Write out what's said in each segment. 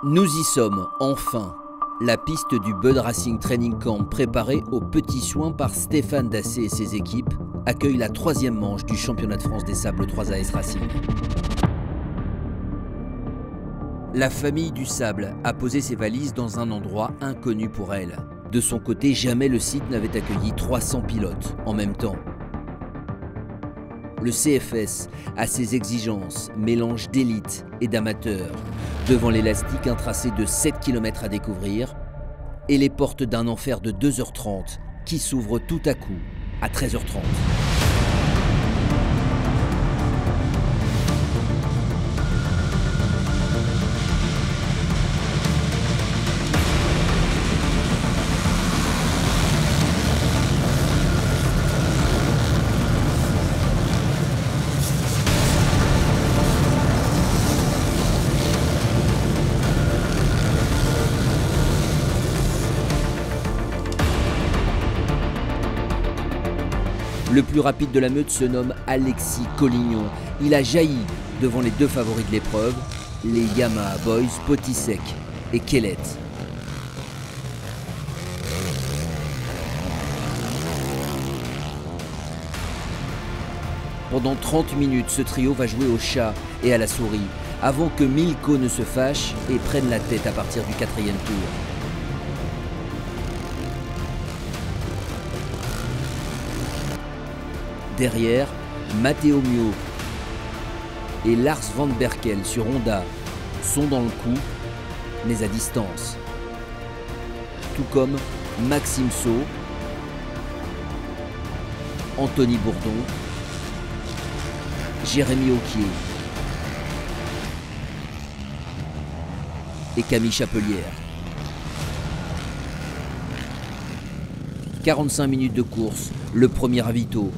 Nous y sommes, enfin. La piste du Bud Racing Training Camp, préparée aux petits soins par Stéphane Dassé et ses équipes, accueille la troisième manche du championnat de France des sables 3AS Racing. La famille du sable a posé ses valises dans un endroit inconnu pour elle. De son côté, jamais le site n'avait accueilli 300 pilotes en même temps. Le CFS a ses exigences, mélange d'élite et d'amateurs. Devant l'élastique, un tracé de 7 km à découvrir et les portes d'un enfer de 2h30 qui s'ouvrent tout à coup à 13h30. Le plus rapide de la meute se nomme Alexis Collignon. Il a jailli devant les deux favoris de l'épreuve, les Yamaha Boys Potisek et Kellet. Pendant 30 minutes, ce trio va jouer au chat et à la souris, avant que Milko ne se fâche et prenne la tête à partir du 4e tour. Derrière, Matteo Mio et Lars Van Berkel sur Honda sont dans le coup, mais à distance. Tout comme Maxime Saut, Anthony Bourdon, Jérémy Auquier et Camille Chapelière. 45 minutes de course, le premier ravito.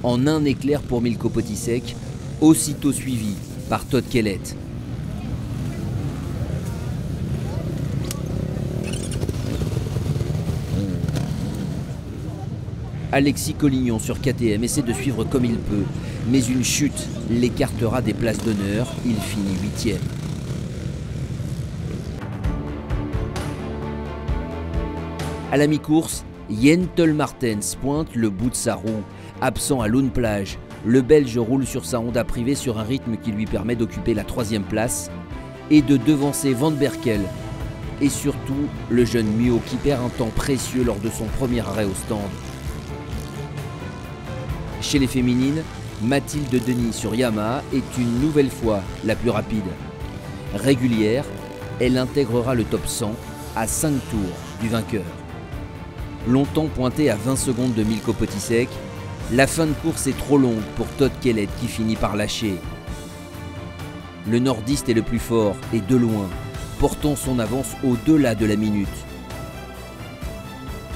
En un éclair pour Milko Potisek, aussitôt suivi par Todd Kellet. Alexis Collignon sur KTM essaie de suivre comme il peut, mais une chute l'écartera des places d'honneur, il finit 8e. À la mi-course, Jentel Martens pointe le bout de sa roue. Absent à Lune Plage, le Belge roule sur sa Honda privée sur un rythme qui lui permet d'occuper la 3e place et de devancer Van Berkel et surtout le jeune Mio qui perd un temps précieux lors de son premier arrêt au stand. Chez les féminines, Mathilde Denis sur Yamaha est une nouvelle fois la plus rapide. Régulière, elle intégrera le top 100 à 5 tours du vainqueur. Longtemps pointé à 20 secondes de Milko Potisek, la fin de course est trop longue pour Todd Kellet qui finit par lâcher. Le nordiste est le plus fort et de loin, portant son avance au-delà de la minute.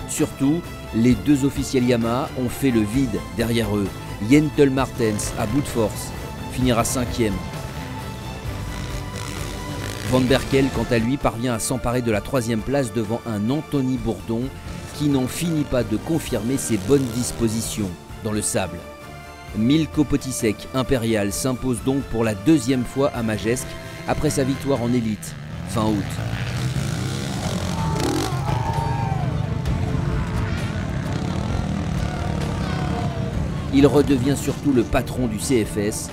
Surtout, les deux officiels Yamaha ont fait le vide derrière eux. Jentel Martens, à bout de force, finira 5e. Van Berkel, quant à lui, parvient à s'emparer de la 3e place devant un Anthony Bourdon qui n'en finit pas de confirmer ses bonnes dispositions dans le sable. Milko Potisek impérial s'impose donc pour la 2e fois à Majesque après sa victoire en élite fin août. Il redevient surtout le patron du CFS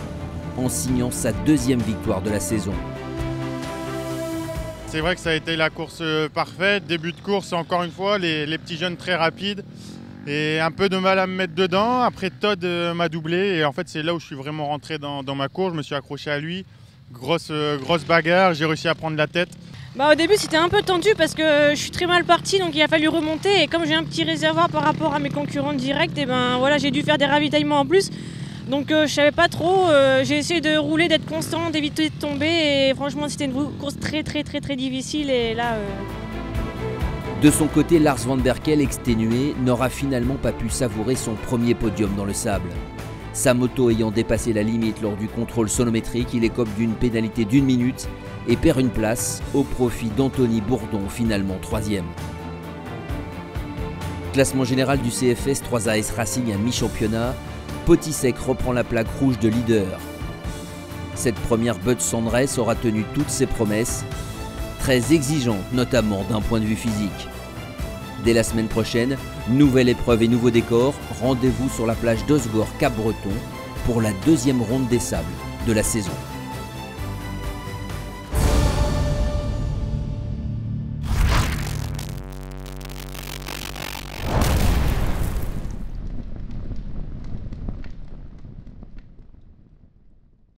en signant sa 2e victoire de la saison. C'est vrai que ça a été la course parfaite, début de course encore une fois, les petits jeunes très rapides. Et un peu de mal à me mettre dedans. Après, Todd m'a doublé et en fait c'est là où je suis vraiment rentré dans ma course. Je me suis accroché à lui, grosse bagarre, j'ai réussi à prendre la tête. Au début c'était un peu tendu parce que je suis très mal parti, donc il a fallu remonter. Et comme j'ai un petit réservoir par rapport à mes concurrents directs, et voilà, j'ai dû faire des ravitaillements en plus. Donc je savais pas trop, j'ai essayé de rouler, d'être constant, d'éviter de tomber. Et franchement c'était une course très difficile et là... De son côté, Lars Van Berkel, exténué, n'aura finalement pas pu savourer son premier podium dans le sable. Sa moto ayant dépassé la limite lors du contrôle sonométrique, il écope d'une pénalité d'1 minute et perd une place au profit d'Anthony Bourdon, finalement 3e. Classement général du CFS 3AS Racing à mi-championnat, Potisek reprend la plaque rouge de leader. Cette première Bud Sandres aura tenu toutes ses promesses. très exigeante notamment d'un point de vue physique. Dès la semaine prochaine, nouvelle épreuve et nouveau décor, rendez-vous sur la plage d'Osgore Cap-Breton pour la deuxième ronde des sables de la saison.